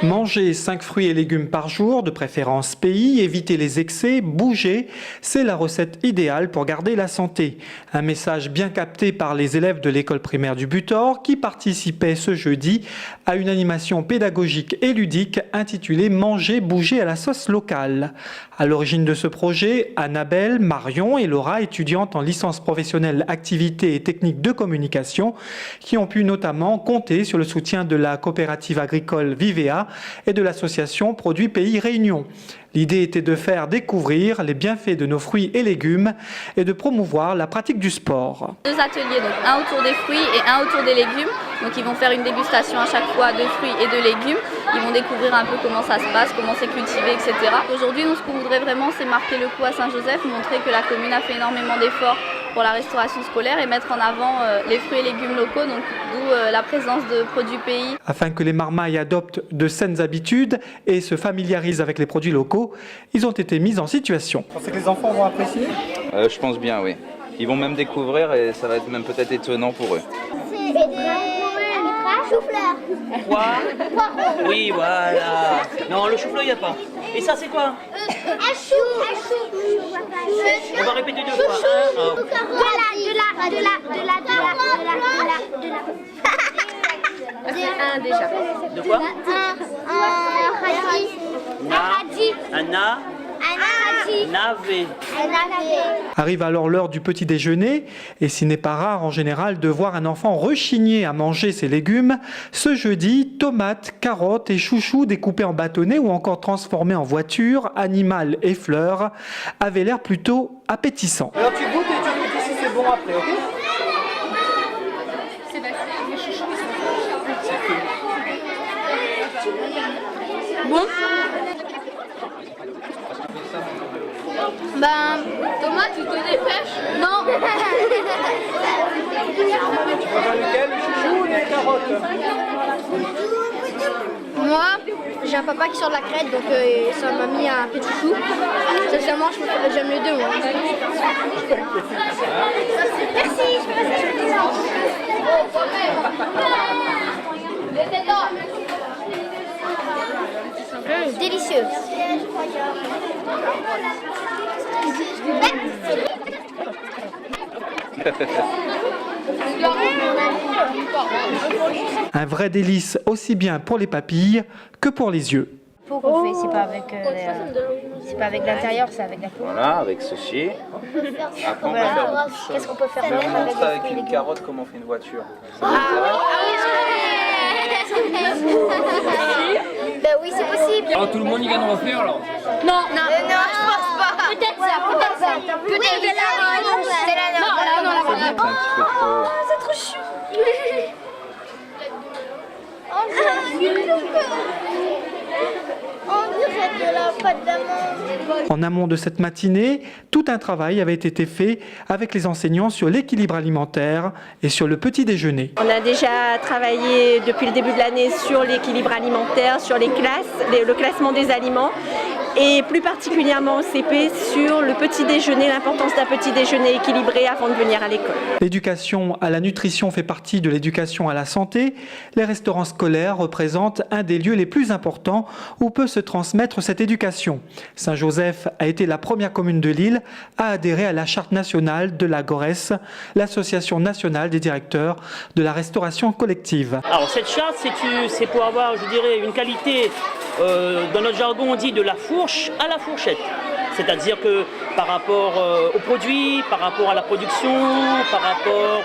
Manger 5 fruits et légumes par jour, de préférence pays, éviter les excès, bouger, c'est la recette idéale pour garder la santé. Un message bien capté par les élèves de l'école primaire du Butor qui participaient ce jeudi à une animation pédagogique et ludique intitulée « Manger, bouger à la sauce locale ». À l'origine de ce projet, Annabelle, Marion et Laura, étudiantes en licence professionnelle activités et techniques de communication, qui ont pu notamment compter sur le soutien de la coopérative agricole Vivea et de l'association Produits Pays Réunion. L'idée était de faire découvrir les bienfaits de nos fruits et légumes et de promouvoir la pratique du sport. 2 ateliers, donc un autour des fruits et un autour des légumes. Donc ils vont faire une dégustation à chaque fois de fruits et de légumes. Ils vont découvrir un peu comment ça se passe, comment c'est cultivé, etc. Aujourd'hui, nous, ce qu'on voudrait vraiment, c'est marquer le coup à Saint-Joseph, montrer que la commune a fait énormément d'efforts pour la restauration scolaire et mettre en avant les fruits et légumes locaux, donc d'où la présence de produits pays. Afin que les marmailles adoptent de saines habitudes et se familiarisent avec les produits locaux, ils ont été mis en situation. Vous pensez que les enfants vont apprécier ? Je pense bien, oui. Ils vont même découvrir et ça va être même peut-être étonnant pour eux. C'est des chou-fleurs. Quoi ? Oui, voilà. Non, le chou-fleur, il n'y a pas. Et ça, c'est quoi ? Un chou. On va répéter 2 fois. Un déjà. De quoi ? Un Navet. Arrive alors l'heure du petit déjeuner et s'il n'est pas rare en général de voir un enfant rechigner à manger ses légumes, ce jeudi, tomates, carottes et chouchous découpés en bâtonnets ou encore transformés en voitures, animal et fleurs avaient l'air plutôt appétissants. Alors tu goûtes et tu me dis si c'est bon après, ok ? Bon. Ben, Thomas, tu te dépêches? Non. Tu préfères lequel, le chouchou ou les carottes? Moi, j'ai un papa qui sort de la crête, donc ça m'a mis un petit chou. Sincèrement, j'aime les deux, moi. Merci, je peux passer délicieux. Un vrai délice aussi bien pour les papilles que pour les yeux. Faut qu'on fait, c'est pas avec l'intérieur, c'est avec la peau. Voilà, avec ceci. Après, on va faire Qu'est-ce qu'on peut faire Je vais d'autre vous avec montrer les avec une carotte comment on fait une voiture. Ben oui, c'est possible. Alors tout le monde y vient de refaire alors? Non, je pense pas. Peut-être ça. Peut-être c'est la nôtre. C'est un petit peu trop. C'est trop chou. On dirait de la pâte d'amande. En amont de cette matinée, tout un travail avait été fait avec les enseignants sur l'équilibre alimentaire et sur le petit déjeuner. On a déjà travaillé depuis le début de l'année sur l'équilibre alimentaire, sur les classes, le classement des aliments et plus particulièrement au CP sur le petit déjeuner, l'importance d'un petit déjeuner équilibré avant de venir à l'école. L'éducation à la nutrition fait partie de l'éducation à la santé. Les restaurants scolaires représentent un des lieux les plus importants où peut se transmettre cette éducation. Saint-Joseph a été la première commune de l'île à adhérer à la charte nationale de la GORES, l'association nationale des directeurs de la restauration collective. Alors cette charte, c'est pour avoir, je dirais, une qualité, dans notre jargon on dit de la fourche à la fourchette. C'est-à-dire que par rapport aux produits, par rapport à la production, par rapport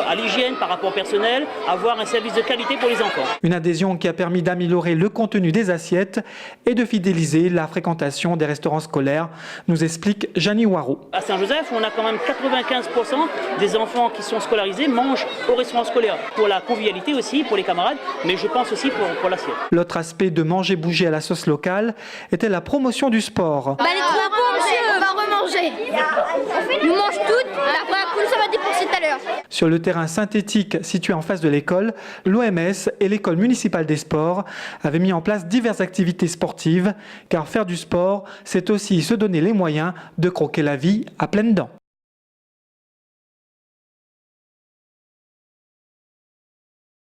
à l'hygiène, par rapport au personnel, avoir un service de qualité pour les enfants. Une adhésion qui a permis d'améliorer le contenu des assiettes et de fidéliser la fréquentation des restaurants scolaires, nous explique Jeannie Waro. À Saint-Joseph, on a quand même 95% des enfants qui sont scolarisés mangent au restaurant scolaire. Pour la convivialité aussi, pour les camarades, mais je pense aussi pour l'assiette. L'autre aspect de manger bouger à la sauce locale était la promotion du sport. Bah les trop bons, monsieur, on va remanger. Nous mange toutes, la première poule ça va dépenser tout à l'heure. Sur le terrain synthétique situé en face de l'école, l'OMS et l'école municipale des sports avaient mis en place diverses activités sportives, car faire du sport, c'est aussi se donner les moyens de croquer la vie à pleines dents.